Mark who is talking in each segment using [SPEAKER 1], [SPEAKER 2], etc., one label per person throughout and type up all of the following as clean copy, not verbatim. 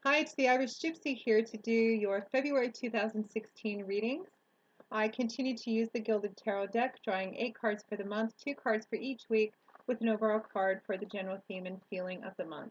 [SPEAKER 1] Hi, it's the Irish Gypsy here to do your February 2016 readings. I continue to use the Gilded Tarot deck, drawing 8 cards for the month, 2 cards for each week, with an overall card for the general theme and feeling of the month.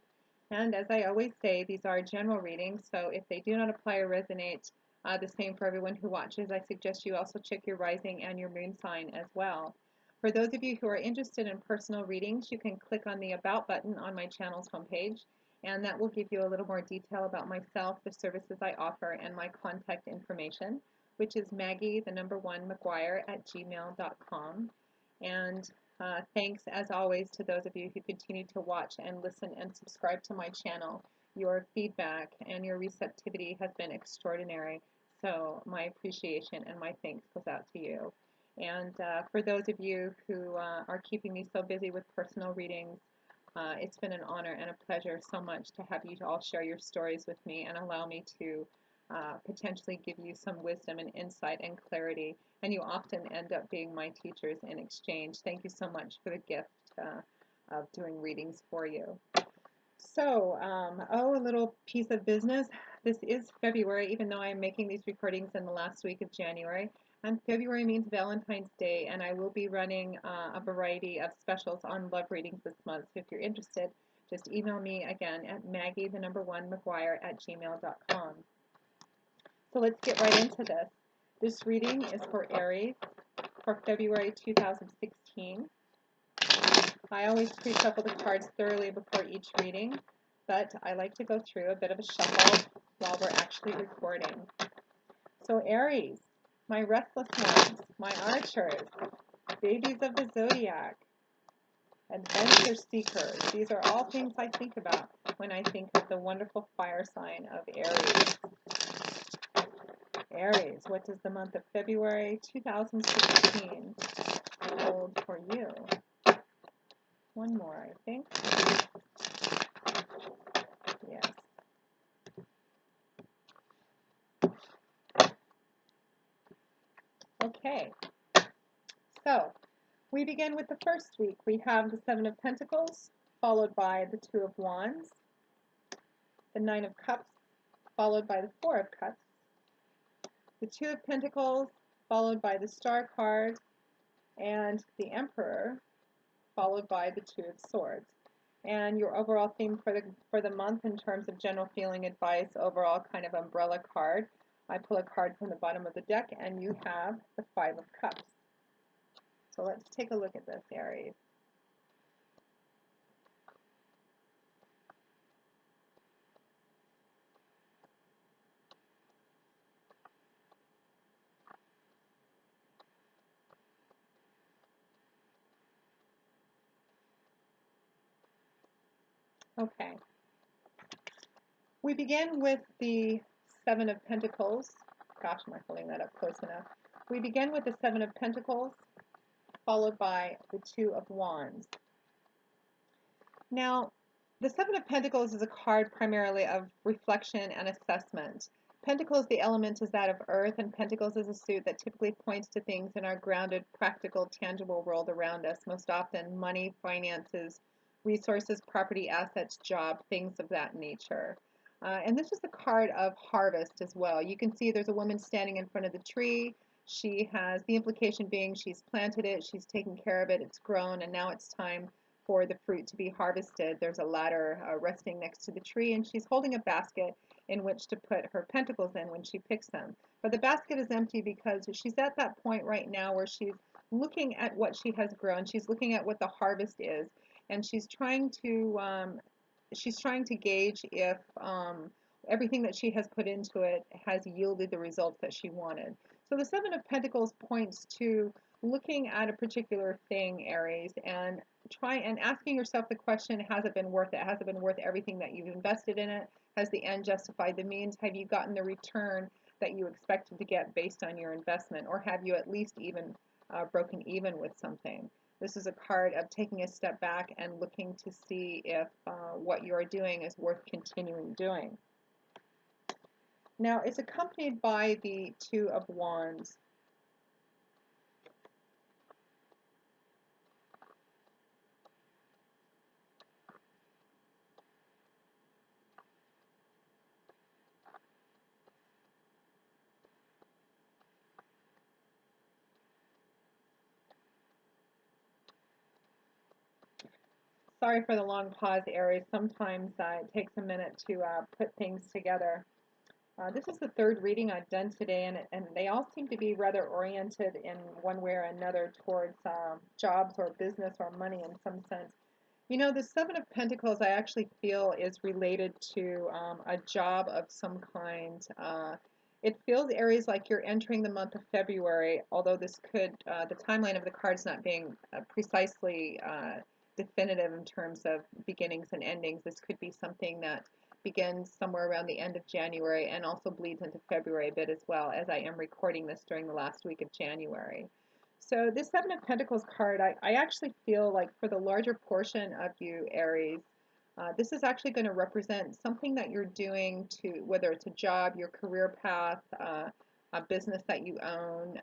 [SPEAKER 1] And as I always say, these are general readings, so if they do not apply or resonate the same for everyone who watches, I suggest you also check your rising and your moon sign as well. For those of you who are interested in personal readings, you can click on the About button on my channel's homepage, and that will give you a little more detail about myself, the services I offer, and my contact information, which is Maggie, the number 1, McGuire at gmail.com. And thanks, as always, to those of you who continue to watch and listen and subscribe to my channel. Your feedback and your receptivity has been extraordinary, so my appreciation and my thanks goes out to you. And for those of you who are keeping me so busy with personal readings, it's been an honor and a pleasure so much to have you all share your stories with me and allow me to potentially give you some wisdom and insight and clarity. And you often end up being my teachers in exchange. Thank you so much for the gift of doing readings for you. So, a little piece of business. This is February, even though I'm making these recordings in the last week of January. And February means Valentine's Day, and I will be running a variety of specials on love readings this month. So if you're interested, just email me again at Maggie, the number 1, McGuire at gmail.com. So let's get right into this. This reading is for Aries for February 2016. I always pre-shuffle the cards thoroughly before each reading, but I like to go through a bit of a shuffle while we're actually recording. So Aries, my restless ones, my archers, babies of the zodiac, adventure seekers. These are all things I think about when I think of the wonderful fire sign of Aries. Aries, what does the month of February 2016 hold for you? One more, I think. Yes. Okay. So, we begin with the first week. We have the 7 of Pentacles, followed by the 2 of Wands, the 9 of Cups, followed by the 4 of Cups, the 2 of Pentacles, followed by the Star card, and the Emperor, followed by the 2 of Swords. And your overall theme for the month in terms of general feeling advice, overall kind of umbrella card. I pull a card from the bottom of the deck, and you have the 5 of Cups. So let's take a look at this, Aries. Okay. We begin with the 7 of Pentacles. Gosh, am I holding that up close enough? We begin with the 7 of Pentacles, followed by the 2 of Wands. Now, the 7 of Pentacles is a card primarily of reflection and assessment. Pentacles, the element is that of earth, and Pentacles is a suit that typically points to things in our grounded, practical, tangible world around us, most often money, finances, resources, property, assets, job, things of that nature. And this is a card of harvest as well. You can see there's a woman standing in front of the tree. She has, the implication being she's planted it, she's taken care of it, it's grown, and now it's time for the fruit to be harvested. There's a ladder resting next to the tree, and she's holding a basket in which to put her pentacles in when she picks them. But the basket is empty because she's at that point right now where she's looking at what she has grown. She's looking at what the harvest is, and she's trying to gauge if everything that she has put into it has yielded the results that she wanted. So the 7 of Pentacles points to looking at a particular thing, Aries, and asking yourself the question, has it been worth it? Has it been worth everything that you've invested in it? Has the end justified the means? Have you gotten the return that you expected to get based on your investment? Or have you at least even broken even with something? This is a card of taking a step back and looking to see if what you are doing is worth continuing doing. Now, it's accompanied by the 2 of Wands. Sorry for the long pause, Aries. Sometimes it takes a minute to put things together. This is the third reading I've done today, and they all seem to be rather oriented in one way or another towards jobs or business or money in some sense. You know, the Seven of Pentacles I actually feel is related to a job of some kind. It feels, Aries, like you're entering the month of February, although this could, the timeline of the cards not being precisely definitive in terms of beginnings and endings. This could be something that begins somewhere around the end of January and also bleeds into February a bit as well, as I am recording this during the last week of January. So this Seven of Pentacles card, I actually feel like for the larger portion of you, Aries, this is actually going to represent something that you're doing to, whether it's a job, your career path, a business that you own,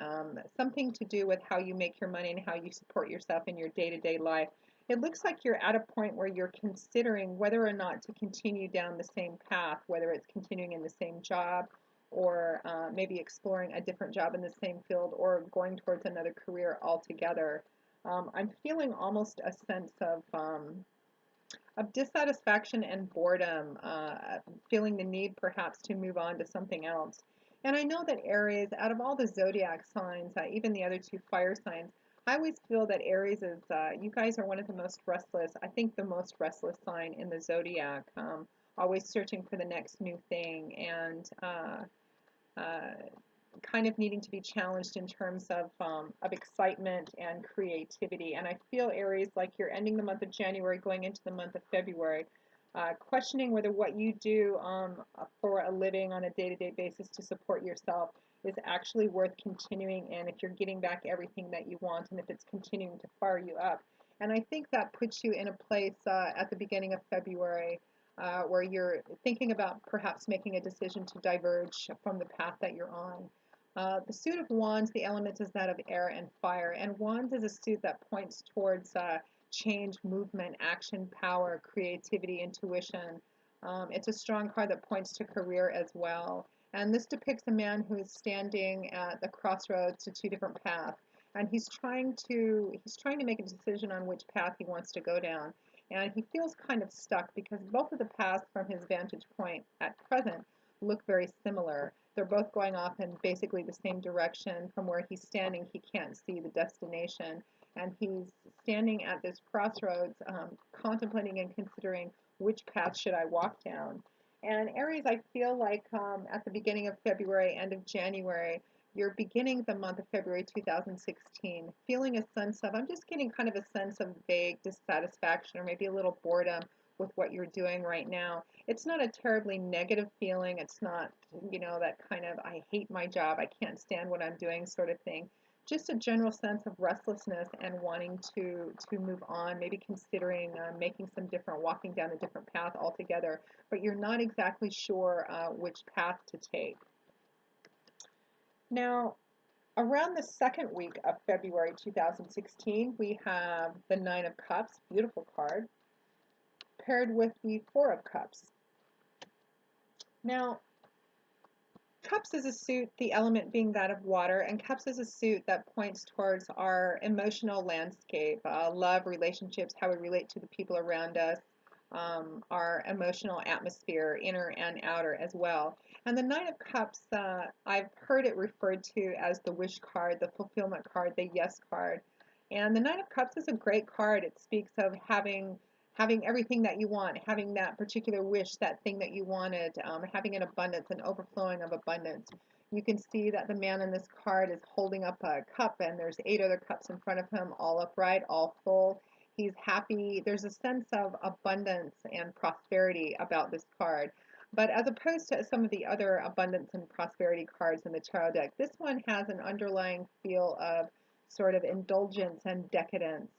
[SPEAKER 1] something to do with how you make your money and how you support yourself in your day-to-day life. It looks like you're at a point where you're considering whether or not to continue down the same path, whether it's continuing in the same job or maybe exploring a different job in the same field or going towards another career altogether. I'm feeling almost a sense of dissatisfaction and boredom, feeling the need perhaps to move on to something else. And I know that Aries, out of all the zodiac signs, even the other two fire signs, I always feel that Aries is, you guys are one of the most restless, I think the most restless sign in the zodiac, always searching for the next new thing and uh, kind of needing to be challenged in terms of excitement and creativity. And I feel, Aries, like you're ending the month of January, going into the month of February, questioning whether what you do for a living on a day-to-day basis to support yourself is actually worth continuing in, if you're getting back everything that you want and if it's continuing to fire you up. And I think that puts you in a place at the beginning of February where you're thinking about perhaps making a decision to diverge from the path that you're on. The suit of wands, the element is that of air and fire, and wands is a suit that points towards change, movement, action, power, creativity, intuition. It's a strong card that points to career as well. And this depicts a man who is standing at the crossroads to two different paths, and he's trying to make a decision on which path he wants to go down. And he feels kind of stuck because both of the paths from his vantage point at present look very similar. They're both going off in basically the same direction. From where he's standing, he can't see the destination. And he's standing at this crossroads, contemplating and considering which path should I walk down. And Aries, I feel like at the beginning of February, end of January, you're beginning the month of February 2016, feeling a sense of, I'm just getting kind of a sense of vague dissatisfaction or maybe a little boredom with what you're doing right now. It's not a terribly negative feeling. It's not, that kind of, I hate my job, I can't stand what I'm doing sort of thing. Just a general sense of restlessness and wanting to move on, maybe considering making some different, walking down a different path altogether, but you're not exactly sure which path to take. Now, around the second week of February 2016, we have the Nine of Cups, beautiful card, paired with the Four of Cups. Now, Cups is a suit, the element being that of water, and Cups is a suit that points towards our emotional landscape, love, relationships, how we relate to the people around us, our emotional atmosphere, inner and outer as well. And the Nine of Cups, I've heard it referred to as the wish card, the fulfillment card, the yes card. And the Nine of Cups is a great card. It speaks of having everything that you want, having that particular wish, that thing that you wanted, having an abundance, an overflowing of abundance. You can see that the man in this card is holding up a cup, and there's 8 other cups in front of him, all upright, all full. He's happy. There's a sense of abundance and prosperity about this card. But as opposed to some of the other abundance and prosperity cards in the tarot deck, this one has an underlying feel of sort of indulgence and decadence.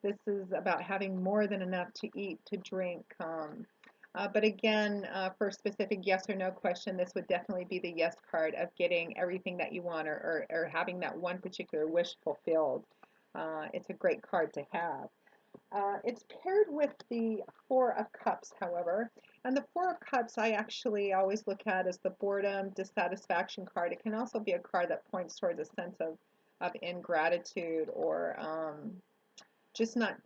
[SPEAKER 1] This is about having more than enough to eat, to drink. But again, for a specific yes or no question, this would definitely be the yes card of getting everything that you want, or having that one particular wish fulfilled. It's a great card to have. It's paired with the Four of Cups, however. And the Four of Cups I actually always look at as the boredom, dissatisfaction card. It can also be a card that points towards a sense of ingratitude or just not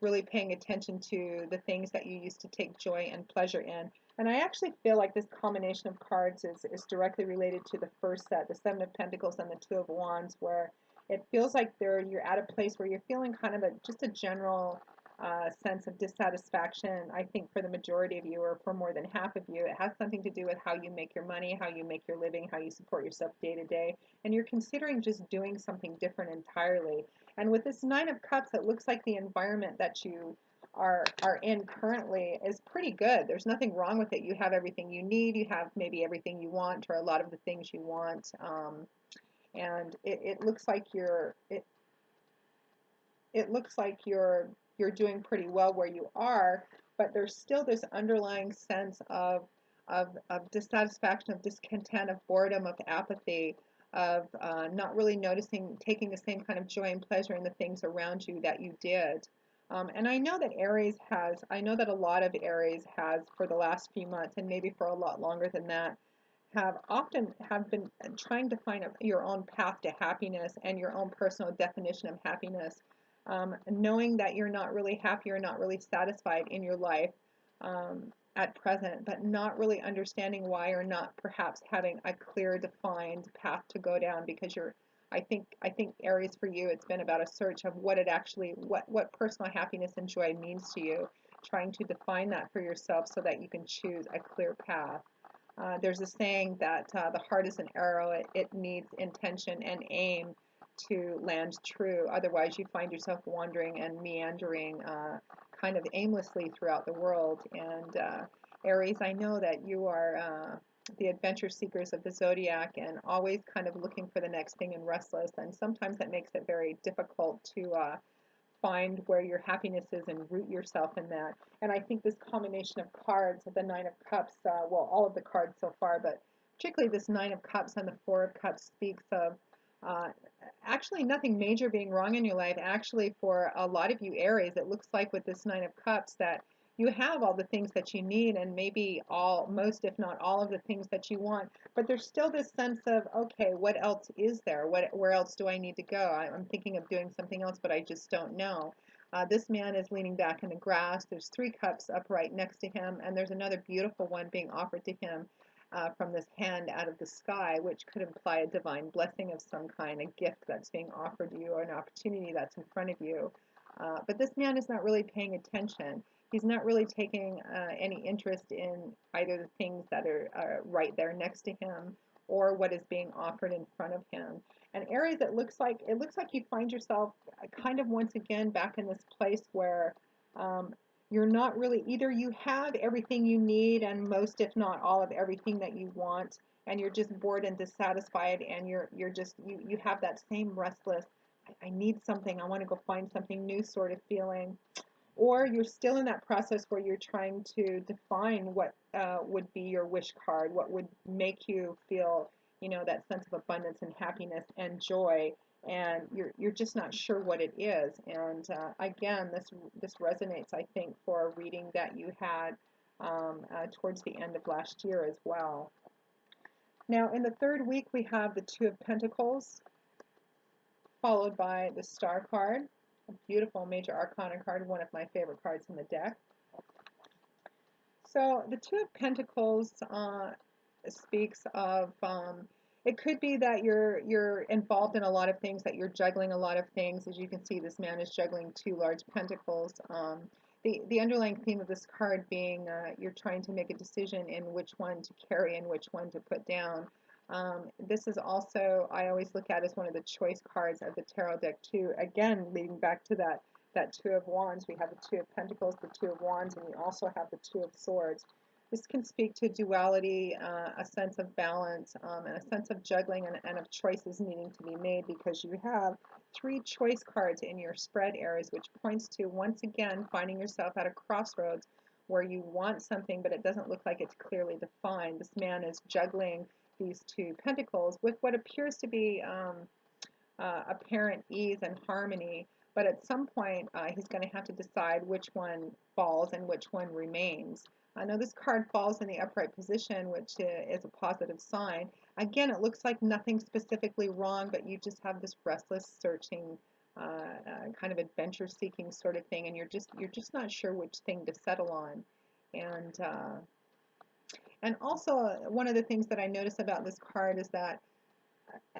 [SPEAKER 1] really paying attention to the things that you used to take joy and pleasure in. And I actually feel like this combination of cards is directly related to the first set, the Seven of Pentacles and the Two of Wands, where it feels like you're at a place where you're feeling kind of just a general sense of dissatisfaction. I think for the majority of you, or for more than half of you, it has something to do with how you make your money, how you make your living, how you support yourself day to day, and you're considering just doing something different entirely. And with this Nine of Cups, it looks like the environment that you are in currently is pretty good. There's nothing wrong with it. You have everything you need. You have maybe everything you want, or a lot of the things you want. And it looks like it looks like you're doing pretty well where you are, but there's still this underlying sense of dissatisfaction, of discontent, of boredom, of apathy, of not really noticing, taking the same kind of joy and pleasure in the things around you that you did. And I know that I know that a lot of Aries has for the last few months, and maybe for a lot longer than that, have been trying to find your own path to happiness and your own personal definition of happiness, knowing that you're not really happy or not really satisfied in your life at present, but not really understanding why, or not perhaps having a clear, defined path to go down, because I think Aries, for you, it's been about a search of what it actually, what personal happiness and joy means to you, trying to define that for yourself so that you can choose a clear path. There's a saying that the heart is an arrow. It needs intention and aim to land true. Otherwise, you find yourself wandering and meandering kind of aimlessly throughout the world. And Aries, I know that you are the adventure seekers of the zodiac, and always kind of looking for the next thing and restless. And sometimes that makes it very difficult to find where your happiness is and root yourself in that. And I think this combination of cards, the Nine of Cups, well, all of the cards so far, but particularly this Nine of Cups and the Four of Cups, speaks of uh, actually nothing major being wrong in your life. Actually, for a lot of you Aries, it looks like with this Nine of Cups that you have all the things that you need, and maybe most, if not all, of the things that you want. But there's still this sense of, okay, what else is there? Where else do I need to go? I'm thinking of doing something else, but I just don't know. This man is leaning back in the grass. There's three cups upright next to him, and there's another beautiful one being offered to him from this hand out of the sky, which could imply a divine blessing of some kind, a gift that's being offered to you, or an opportunity that's in front of you. But this man is not really paying attention. He's not really taking any interest in either the things that are right there next to him, or what is being offered in front of him. And Aries, it looks like you find yourself kind of once again back in this place where um, you're not really, either you have everything you need and most, if not all, of everything that you want, and you're just bored and dissatisfied, and you're just you have that same restless, I need something, I want to go find something new sort of feeling. Or you're still in that process where you're trying to define what would be your wish card, what would make you feel, that sense of abundance and happiness and joy, and you're just not sure what it is. And again, this resonates, I think, for a reading that you had towards the end of last year as well. Now, in the third week, we have the Two of Pentacles, followed by the Star card, a beautiful major arcana card, one of my favorite cards in the deck. So the Two of Pentacles speaks of, it could be that you're involved in a lot of things, that you're juggling a lot of things. As you can see, this man is juggling two large pentacles. The underlying theme of this card being you're trying to make a decision in which one to carry and which one to put down. This is also, I always look at as one of the choice cards of the tarot deck too. Again, leading back to that Two of Wands, we have the Two of Pentacles, the Two of Wands, and we also have the Two of Swords. This can speak to duality, a sense of balance, and a sense of juggling, and of choices needing to be made, because you have three choice cards in your spread, Aries, which points to, once again, finding yourself at a crossroads where you want something, but it doesn't look like it's clearly defined. This man is juggling these two pentacles with what appears to be apparent ease and harmony, but at some point he's going to have to decide which one falls and which one remains. Now this card falls in the upright position, which is a positive sign. Again, it looks like nothing specifically wrong, but you just have this restless, searching kind of adventure-seeking sort of thing, and you're just not sure which thing to settle on. And also one of the things that I notice about this card is that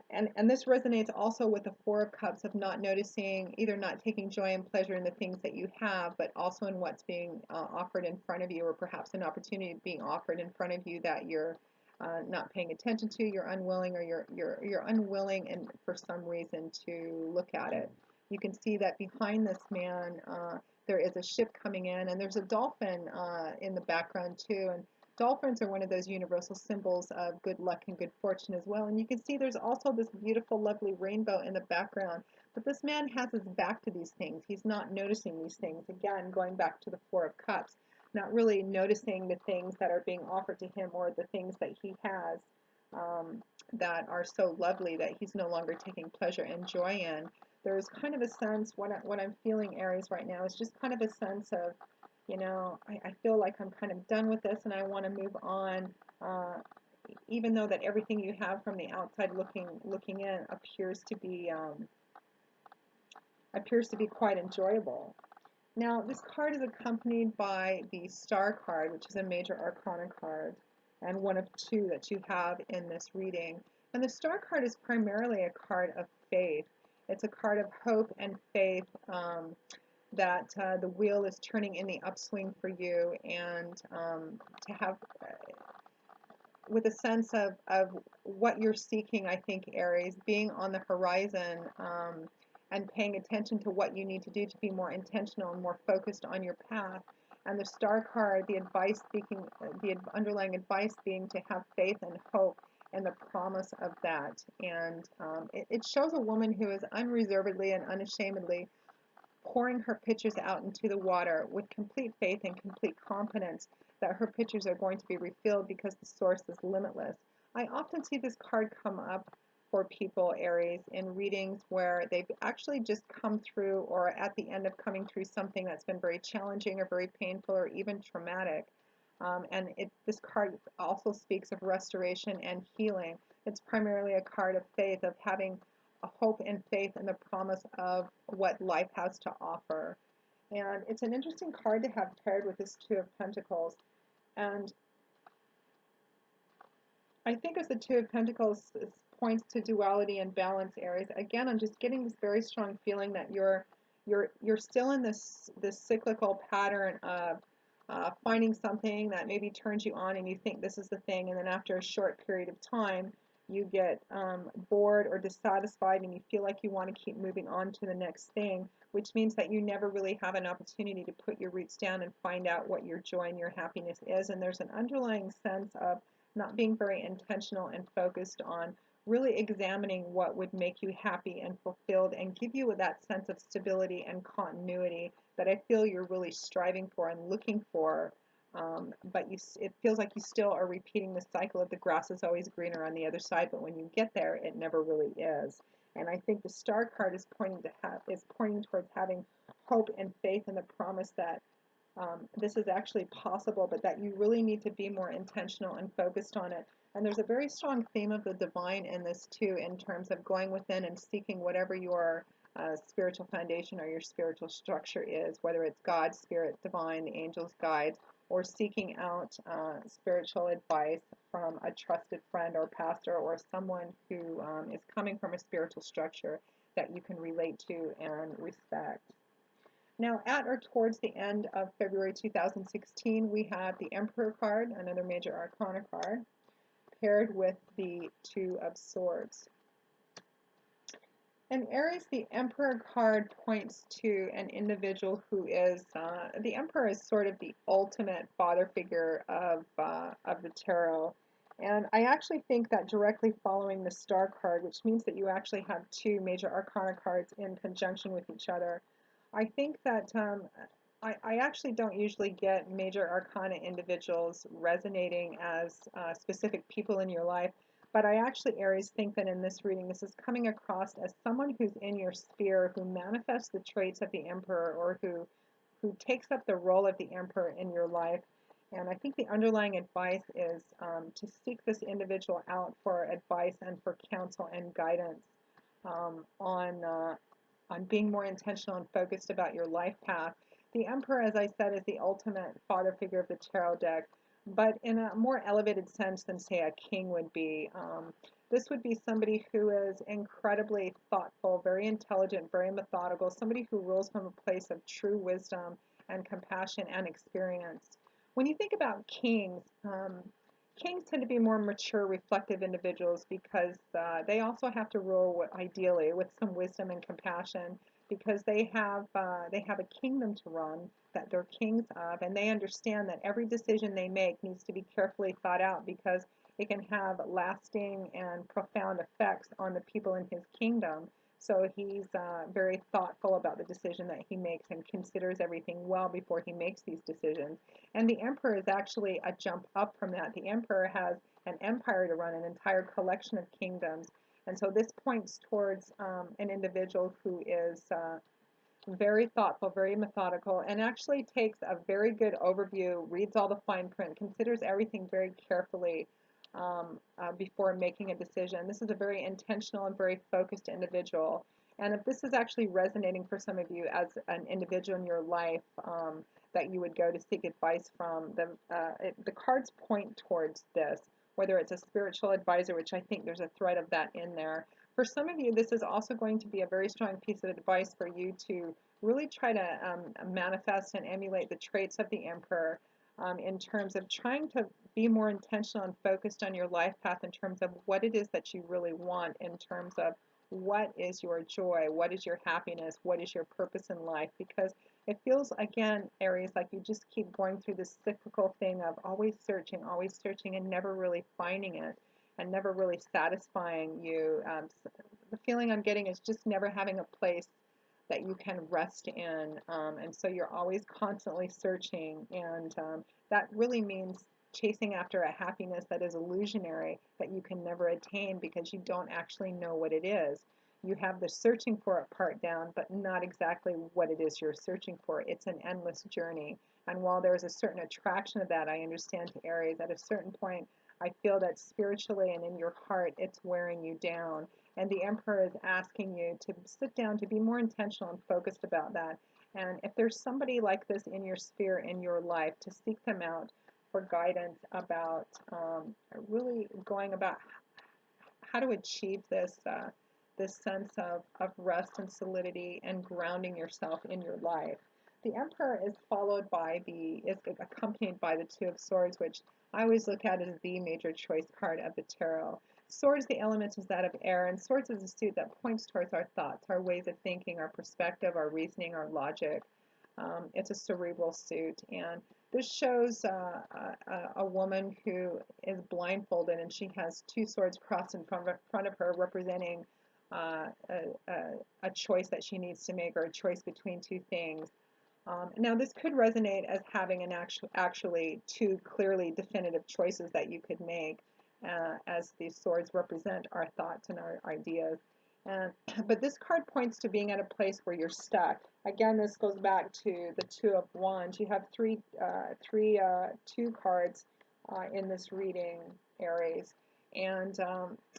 [SPEAKER 1] and this resonates also with the Four of Cups of not noticing, either not taking joy and pleasure in the things that you have, but also in what's being offered in front of you, or perhaps an opportunity being offered in front of you that you're not paying attention to, you're unwilling, or you're unwilling and for some reason to look at it. You can see that behind this man, there is a ship coming in, and there's a dolphin in the background too. And dolphins are one of those universal symbols of good luck and good fortune as well. And you can see there's also this beautiful, lovely rainbow in the background. But this man has his back to these things. He's not noticing these things. Again, going back to the Four of Cups, not really noticing the things that are being offered to him, or the things that he has that are so lovely that he's no longer taking pleasure and joy in. There's kind of a sense, what I'm feeling, Aries, right now is just kind of a sense of, I feel like I'm kind of done with this and I want to move on, even though that everything you have from the outside looking in appears to be quite enjoyable. Now, this card is accompanied by the Star card, which is a major arcana card, and one of two that you have in this reading. And the Star card is primarily a card of faith. It's a card of hope and faith, that the wheel is turning in the upswing for you, and to have, with a sense of what you're seeking, I think, Aries, being on the horizon, and paying attention to what you need to do to be more intentional and more focused on your path. And the Star card, the underlying advice being to have faith and hope and the promise of that. And it shows a woman who is unreservedly and unashamedly pouring her pitchers out into the water with complete faith and complete confidence that her pitchers are going to be refilled because the source is limitless. I often see this card come up for people, Aries, in readings where they've actually just come through, or at the end of coming through something that's been very challenging or very painful or even traumatic. This card also speaks of restoration and healing. It's primarily a card of faith, of having a hope and faith in the promise of what life has to offer. And it's an interesting card to have paired with this Two of Pentacles. And I think as the Two of Pentacles points to duality and balance, Aries, again, I'm just getting this very strong feeling that you're still in this cyclical pattern of finding something that maybe turns you on and you think this is the thing, and then after a short period of time, you get bored or dissatisfied and you feel like you want to keep moving on to the next thing, which means that you never really have an opportunity to put your roots down and find out what your joy and your happiness is. And there's an underlying sense of not being very intentional and focused on really examining what would make you happy and fulfilled and give you that sense of stability and continuity that I feel you're really striving for and looking for. But it feels like you still are repeating the cycle of the grass is always greener on the other side, but when you get there, it never really is. And I think the Star card is pointing towards having hope and faith in the promise that this is actually possible, but that you really need to be more intentional and focused on it. And there's a very strong theme of the divine in this too, in terms of going within and seeking whatever your spiritual foundation or your spiritual structure is, whether it's God, spirit, divine, the angels, guides, or seeking out spiritual advice from a trusted friend or pastor or someone who is coming from a spiritual structure that you can relate to and respect. Now, at or towards the end of February 2016, we have the Emperor card, another major arcana card, paired with the Two of Swords. And Aries, the Emperor card points to an individual who is, the Emperor is sort of the ultimate father figure of the tarot. And I actually think that directly following the Star card, which means that you actually have two major arcana cards in conjunction with each other, I think that I actually don't usually get major arcana individuals resonating as specific people in your life, but I actually, Aries, think that in this reading, this is coming across as someone who's in your sphere, who manifests the traits of the Emperor, or who takes up the role of the Emperor in your life. And I think the underlying advice is to seek this individual out for advice and for counsel and guidance on on being more intentional and focused about your life path. The Emperor, as I said, is the ultimate father figure of the tarot deck, but in a more elevated sense than, say, a king would be. This would be somebody who is incredibly thoughtful, very intelligent, very methodical, somebody who rules from a place of true wisdom and compassion and experience. When you think about kings, kings tend to be more mature, reflective individuals because they also have to rule ideally with some wisdom and compassion because they have a kingdom to run that they're kings of, and they understand that every decision they make needs to be carefully thought out because it can have lasting and profound effects on the people in his kingdom. So he's very thoughtful about the decision that he makes and considers everything well before he makes these decisions. And the emperor is actually a jump up from that. The emperor has an empire to run, an entire collection of kingdoms. And so this points towards an individual who is very thoughtful, very methodical, and actually takes a very good overview, reads all the fine print, considers everything very carefully before making a decision. This is a very intentional and very focused individual. And if this is actually resonating for some of you as an individual in your life that you would go to seek advice from, the cards point towards this, whether it's a spiritual advisor, which I think there's a thread of that in there. For some of you, this is also going to be a very strong piece of advice for you to really try to manifest and emulate the traits of the Emperor in terms of trying to be more intentional and focused on your life path in terms of what it is that you really want, in terms of what is your joy, what is your happiness, what is your purpose in life. Because it feels, again, Aries, like you just keep going through this cyclical thing of always searching, and never really finding it, and never really satisfying you. The feeling I'm getting is just never having a place that you can rest in. And so you're always constantly searching. And that really means chasing after a happiness that is illusionary, that you can never attain because you don't actually know what it is. You have the searching for it part down, but not exactly what it is you're searching for. It's an endless journey. And while there's a certain attraction of that, I understand, to Aries, at a certain point, I feel that spiritually and in your heart, it's wearing you down. And the Emperor is asking you to sit down, to be more intentional and focused about that. And if there's somebody like this in your sphere, in your life, to seek them out for guidance about really going about how to achieve this sense of rest and solidity and grounding yourself in your life. The Emperor is accompanied by the Two of Swords, which I always look at as the major choice card of the tarot. Swords, the element is that of air, and swords is a suit that points towards our thoughts, our ways of thinking, our perspective, our reasoning, our logic. It's a cerebral suit, and this shows a woman who is blindfolded, and she has two swords crossed in front of her, representing a choice that she needs to make, or a choice between two things. Now, this could resonate as having actually two clearly definitive choices that you could make, as these swords represent our thoughts and our ideas. And, but this card points to being at a place where you're stuck. Again, this goes back to the Two of Wands. You have two cards in this reading, Aries. And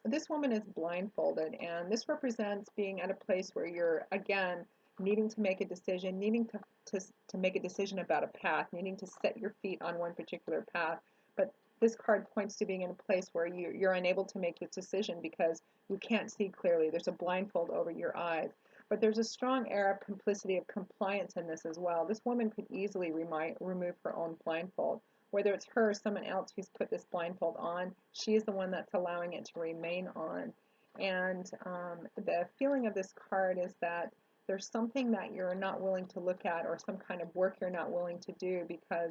[SPEAKER 1] this woman is blindfolded, and this represents being at a place where you're, again, needing to make a decision, needing to make a decision about a path, needing to set your feet on one particular path. But this card points to being in a place where you're unable to make this decision because you can't see clearly. There's a blindfold over your eyes. But there's a strong air of complicity, of compliance in this as well. This woman could easily remove her own blindfold. Whether it's her or someone else who's put this blindfold on, she is the one that's allowing it to remain on. And the feeling of this card is that there's something that you're not willing to look at, or some kind of work you're not willing to do, because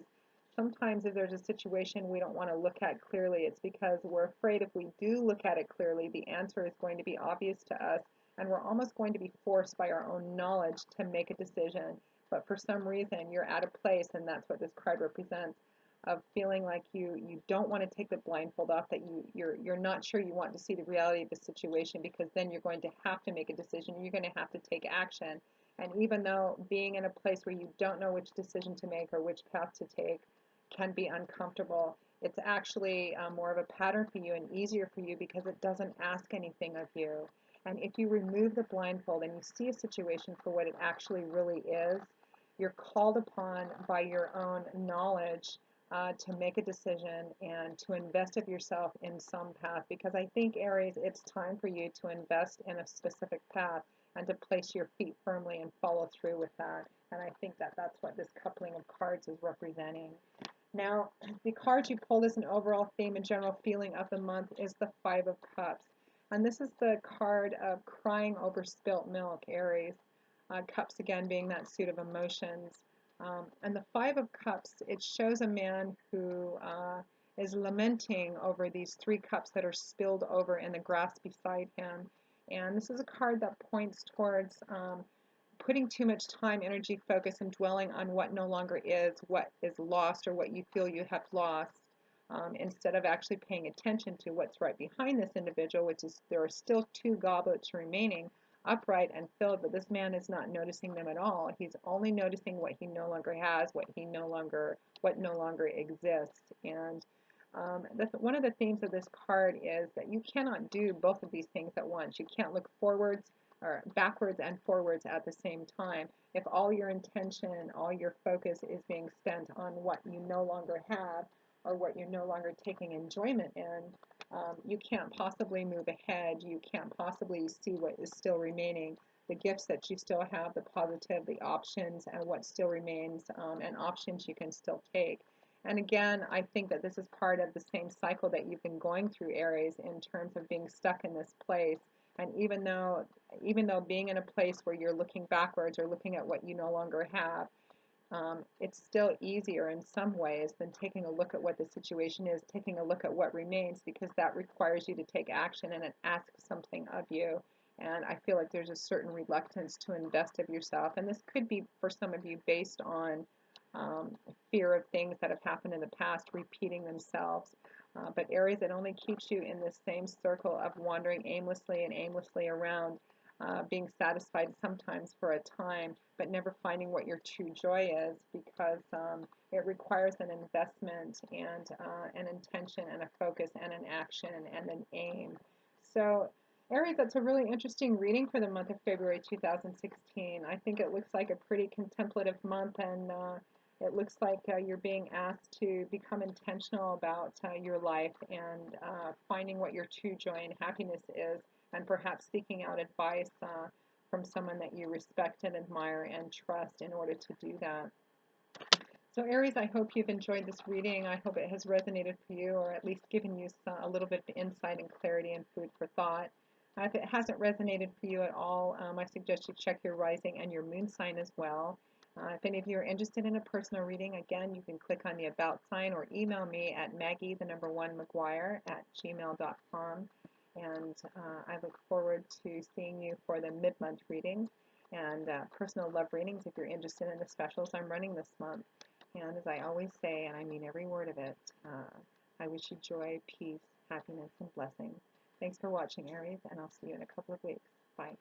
[SPEAKER 1] sometimes if there's a situation we don't want to look at clearly, it's because we're afraid if we do look at it clearly, the answer is going to be obvious to us, and we're almost going to be forced by our own knowledge to make a decision. But for some reason, you're at a place, and that's what this card represents, of feeling like you don't want to take the blindfold off, that you're not sure you want to see the reality of the situation, because then you're going to have to make a decision, you're going to have to take action. And even though being in a place where you don't know which decision to make or which path to take can be uncomfortable, it's actually more of a pattern for you and easier for you because it doesn't ask anything of you. And if you remove the blindfold and you see a situation for what it actually really is, you're called upon by your own knowledge to make a decision and to invest of yourself in some path. Because I think, Aries, it's time for you to invest in a specific path and to place your feet firmly and follow through with that. And I think that that's what this coupling of cards is representing. Now, the card you pulled as an overall theme and general feeling of the month is the Five of Cups. And this is the card of crying over spilt milk, Aries. Cups, again, being that suit of emotions. And the Five of Cups, it shows a man who is lamenting over these three cups that are spilled over in the grass beside him. And this is a card that points towards putting too much time, energy, focus, and dwelling on what no longer is, what is lost, or what you feel you have lost, instead of actually paying attention to what's right behind this individual, which is there are still two goblets remaining, upright and filled, but this man is not noticing them at all. He's only noticing what he no longer has, what no longer exists. And one of the themes of this card is that you cannot do both of these things at once. You can't look forwards or backwards and forwards at the same time. If all your intention, all your focus is being spent on what you no longer have or what you're no longer taking enjoyment in, you can't possibly move ahead. You can't possibly see what is still remaining, the gifts that you still have, the positive, the options, and what still remains, and options you can still take. And again, I think that this is part of the same cycle that you've been going through, Aries, in terms of being stuck in this place. And even though being in a place where you're looking backwards or looking at what you no longer have, it's still easier in some ways than taking a look at what the situation is, taking a look at what remains, because that requires you to take action and it asks something of you. And I feel like there's a certain reluctance to invest of yourself. And this could be, for some of you, based on fear of things that have happened in the past repeating themselves. But Aries, it only keeps you in this same circle of wandering aimlessly around, being satisfied sometimes for a time, but never finding what your true joy is, because it requires an investment and an intention and a focus and an action and an aim. So, Aries, that's a really interesting reading for the month of February 2016. I think it looks like a pretty contemplative month, and it looks like you're being asked to become intentional about your life and finding what your true joy and happiness is, and perhaps seeking out advice from someone that you respect and admire and trust in order to do that. So Aries, I hope you've enjoyed this reading. I hope it has resonated for you, or at least given you a little bit of insight and clarity and food for thought. If it hasn't resonated for you at all, I suggest you check your rising and your moon sign as well. If any of you are interested in a personal reading, again, you can click on the About sign or email me at maggie1mcguire@gmail.com. And I look forward to seeing you for the mid-month readings and personal love readings if you're interested in the specials I'm running this month. And as I always say, and I mean every word of it, I wish you joy, peace, happiness, and blessings. Thanks for watching, Aries, and I'll see you in a couple of weeks. Bye.